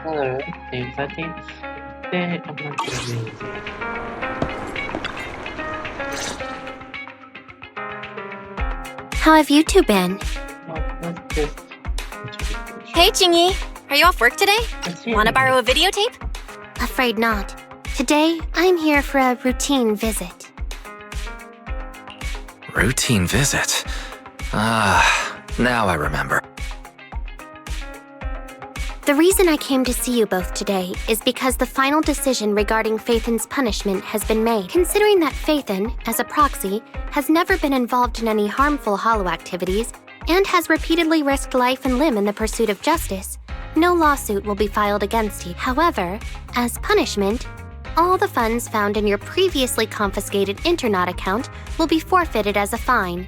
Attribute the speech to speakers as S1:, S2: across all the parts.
S1: 오늘 인사팀 때 한번 들어주세요.
S2: How have you two been?
S1: Just
S3: Hey, Chingy. Are you off work today? Want to borrow a videotape?
S2: Afraid not. Today, I'm here for a routine visit.
S4: Routine visit? Now I remember.
S2: The reason I came to see you both today is because the final decision regarding Phaethon's punishment has been made. Considering that Phaethon, as a proxy, has never been involved in any harmful hollow activities and has repeatedly risked life and limb in the pursuit of justice, no lawsuit will be filed against you. However, as punishment, all the funds found in your previously confiscated Internaut account will be forfeited as a fine.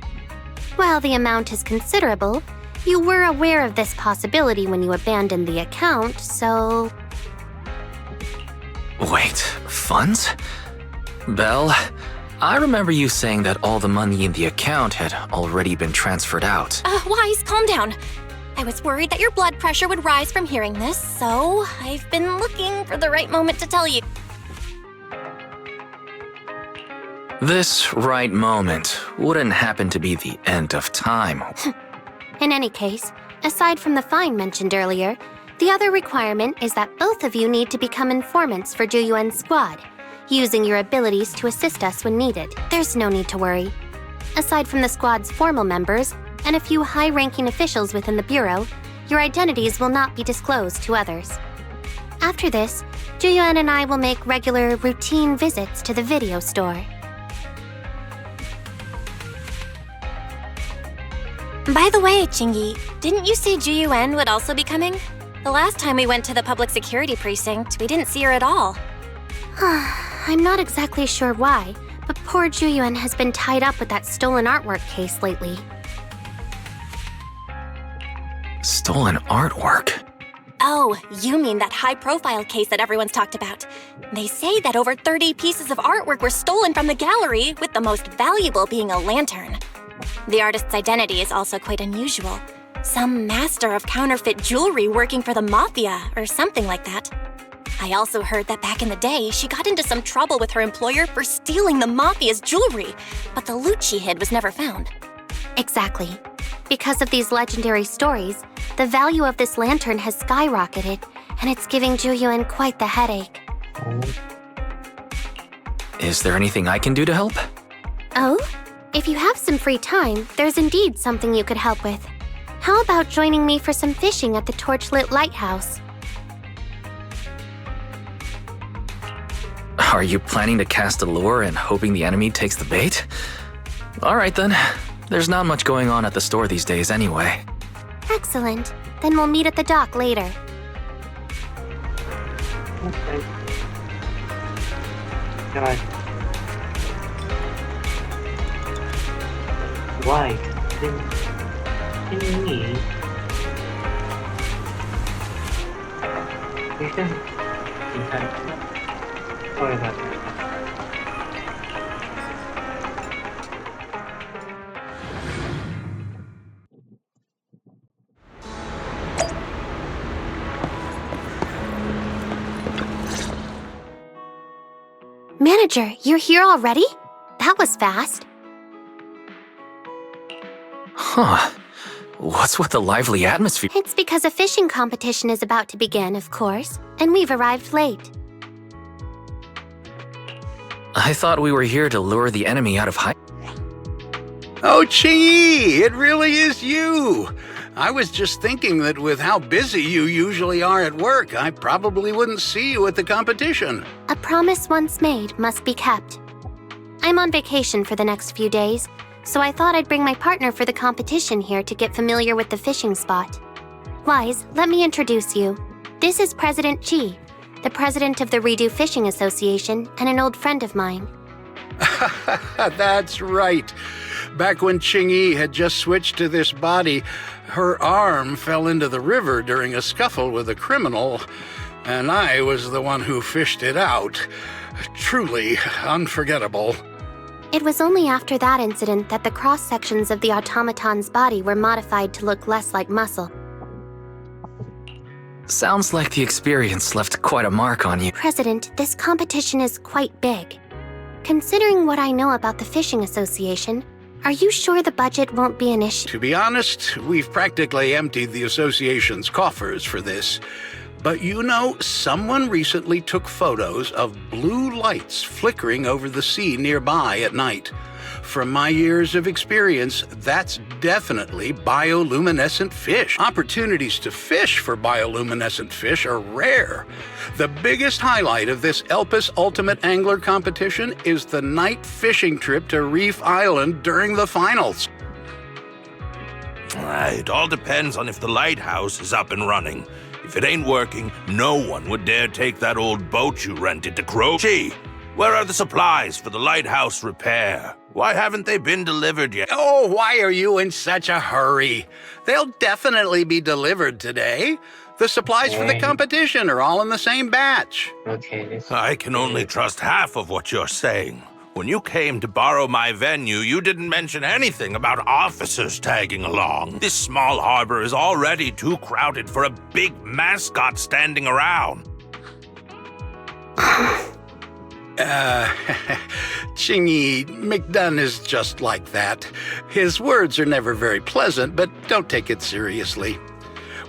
S2: While the amount is considerable, you were aware of this possibility when you abandoned the account, so...
S4: Wait, funds? Belle, I remember you saying that all the money in the account had already been transferred out.
S3: Wise, calm down. I was worried that your blood pressure would rise from hearing this, so I've been looking for the right moment to tell you.
S4: This right moment wouldn't happen to be the end of time.
S2: In any case, aside from the fine mentioned earlier, the other requirement is that both of you need to become informants for Juyuen's squad, using your abilities to assist us when needed. There's no need to worry. Aside from the squad's formal members and a few high-ranking officials within the Bureau, your identities will not be disclosed to others. After this, Juyuen and I will make regular, routine visits to the video store.
S3: By the way, Chingy, didn't you say Juyuan would also be coming? The last time we went to the public security precinct, we didn't see her at all.
S2: I'm not exactly sure why, but poor Juyuen has been tied up with that stolen artwork case lately.
S4: Stolen artwork?
S3: Oh, you mean that high-profile case that everyone's talked about. They say that over 30 pieces of artwork were stolen from the gallery, with the most valuable being a lantern. The artist's identity is also quite unusual. Some master of counterfeit jewelry working for the mafia, or something like that. I also heard that back in the day, she got into some trouble with her employer for stealing the mafia's jewelry, but the loot she hid was never found.
S2: Exactly. Because of these legendary stories, the value of this lantern has skyrocketed, and it's giving Juyuen quite the headache.
S4: Is there anything I can do to help?
S2: Oh? If you have some free time, there's indeed something you could help with. How about joining me for some fishing at the torchlit lighthouse?
S4: Are you planning to cast a lure and hoping the enemy takes the bait? Alright then. There's not much going on at the store these days anyway.
S2: Excellent. Then we'll meet at the dock later.
S1: Okay. God. Why? Can we? 일단 sorry about that.
S2: Manager, you're here already? That was fast.
S4: Huh. What's with the lively atmosphere?
S2: It's because a fishing competition is about to begin, of course, and we've arrived late.
S4: I thought we were here to lure the enemy out of hiding.
S5: Oh, Chingy, it really is you. I was just thinking that with how busy you usually are at work, I probably wouldn't see you at the competition.
S2: A promise once made must be kept. I'm on vacation for the next few days, so I thought I'd bring my partner for the competition here to get familiar with the fishing spot. Wise, let me introduce you. This is President Chi, the president of the Redo Fishing Association and an old friend of mine.
S5: That's right. Back when Chingy had just switched to this body, her arm fell into the river during a scuffle with a criminal, and I was the one who fished it out. Truly unforgettable.
S2: It was only after that incident that the cross-sections of the automaton's body were modified to look less like muscle.
S4: Sounds like the experience left quite a mark on you.
S2: President, this competition is quite big. Considering what I know about the Fishing Association, are you sure the budget won't be an issue?
S5: To be honest, we've practically emptied the association's coffers for this. But you know, someone recently took photos of blue lights flickering over the sea nearby at night. From my years of experience, that's definitely bioluminescent fish. Opportunities to fish for bioluminescent fish are rare. The biggest highlight of this Elpis Ultimate Angler competition is the night fishing trip to Reef Island during the finals.
S6: It all depends on if the lighthouse is up and running. If it ain't working, no one would dare take that old boat you rented to Crow. Gee, where are the supplies for the lighthouse repair? Why haven't they been delivered yet?
S5: Oh, why are you in such a hurry? They'll definitely be delivered today. The supplies for the competition are all in the same batch.
S1: Okay.
S6: I can only trust half of what you're saying. When you came to borrow my venue, you didn't mention anything about officers tagging along. This small harbor is already too crowded for a big mascot standing around.
S5: Chingy, McDunn is just like that. His words are never very pleasant, but don't take it seriously.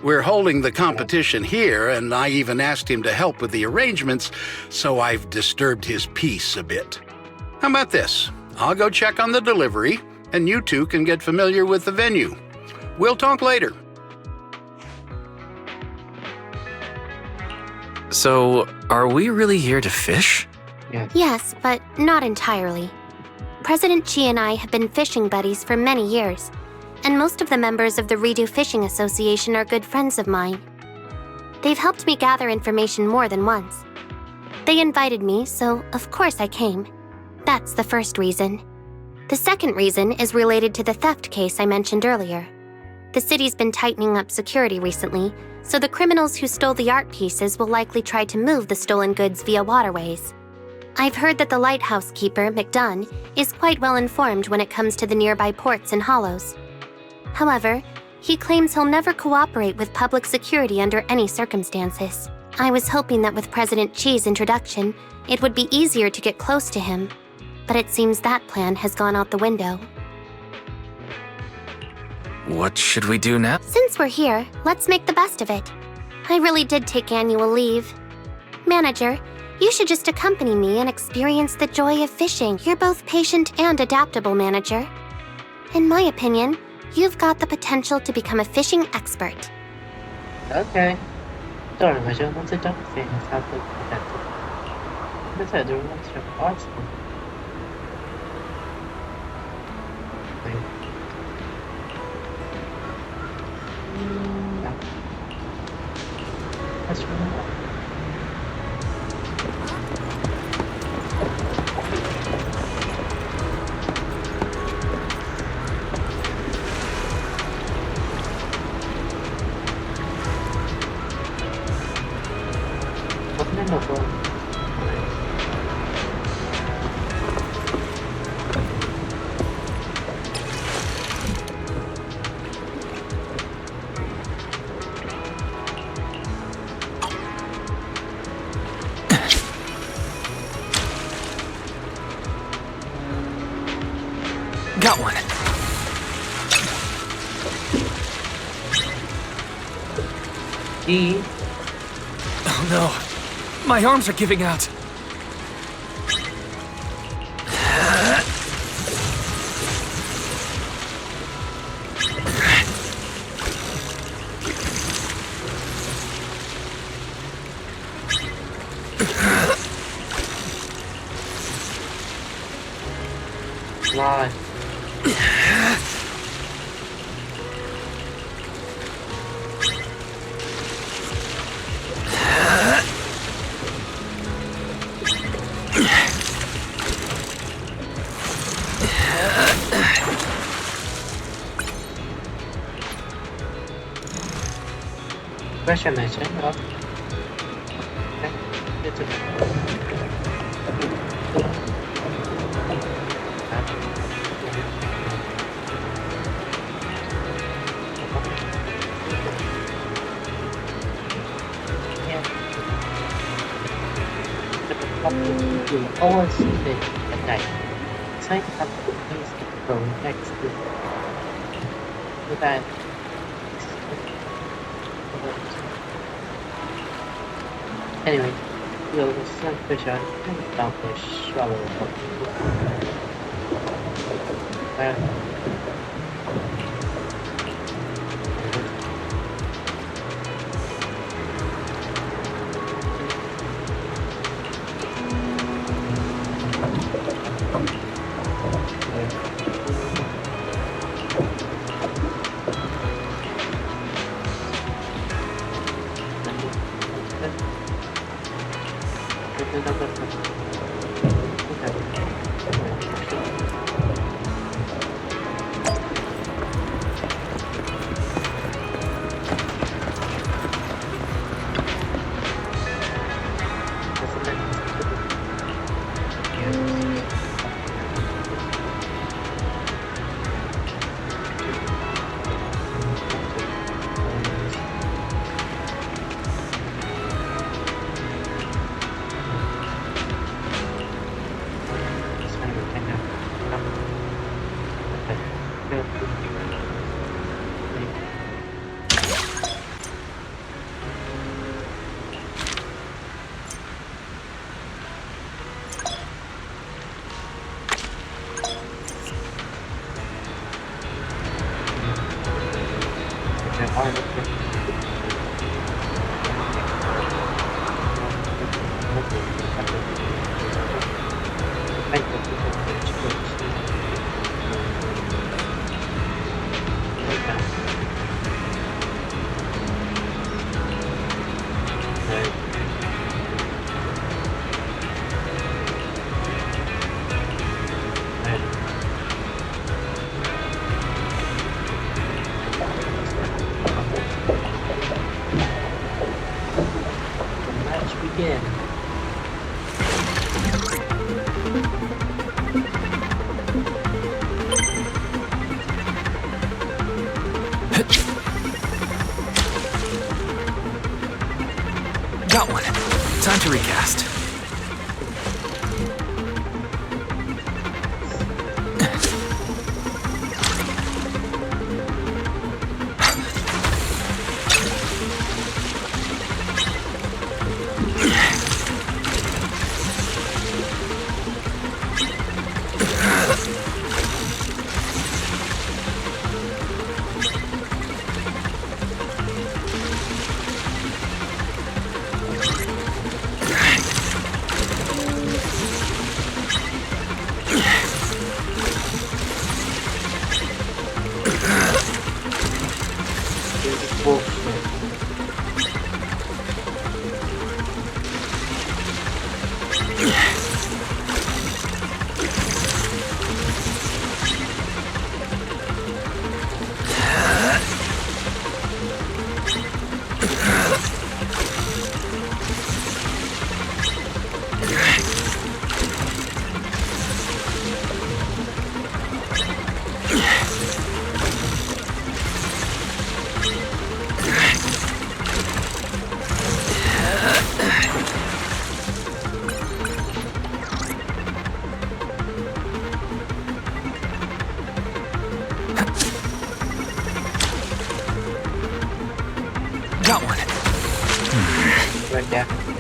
S5: We're holding the competition here, and I even asked him to help with the arrangements, so I've disturbed his peace a bit. How about this? I'll go check on the delivery, and you two can get familiar with the venue. We'll talk later.
S4: So, are we really here to fish?
S2: Yes, but not entirely. President Chi and I have been fishing buddies for many years, and most of the members of the Redo Fishing Association are good friends of mine. They've helped me gather information more than once. They invited me, so of course I came. That's the first reason. The second reason is related to the theft case I mentioned earlier. The city's been tightening up security recently, so the criminals who stole the art pieces will likely try to move the stolen goods via waterways. I've heard that the lighthouse keeper, McDunn, is quite well informed when it comes to the nearby ports and hollows. However, he claims he'll never cooperate with public security under any circumstances. I was hoping that with President Chi's introduction, it would be easier to get close to him, but it seems that plan has gone out the window.
S4: What should we do now?
S2: Since we're here, let's make the best of it. I really did take annual leave. Manager, you should just accompany me and experience the joy of fishing. You're both patient and adaptable, Manager. In my opinion, you've got the potential to become a fishing expert.
S1: Okay. 这儿好像这张飞差不多在这。那在这问题二次。
S4: Got one. Oh no, my arms are giving out.
S1: Live. Question is, okay. It's public will always stay at night. Take up the place go next to that. Anyway, we'll send fish out and dump a shallow well,
S4: Got one. Time to recast. Got one.
S1: right there.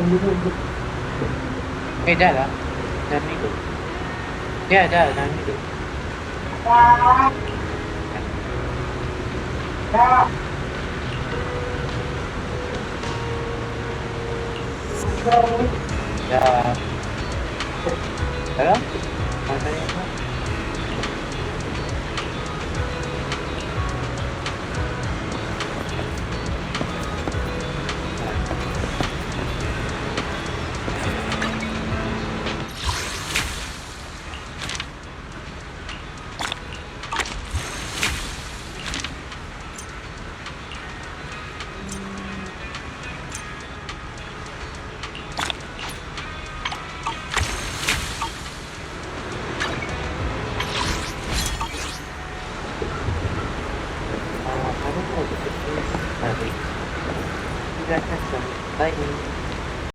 S1: Hey, Dad, Dad, me do. Yeah, Dad, me do. Yeah. Hello? I don't know what this is. You guys have some lightning.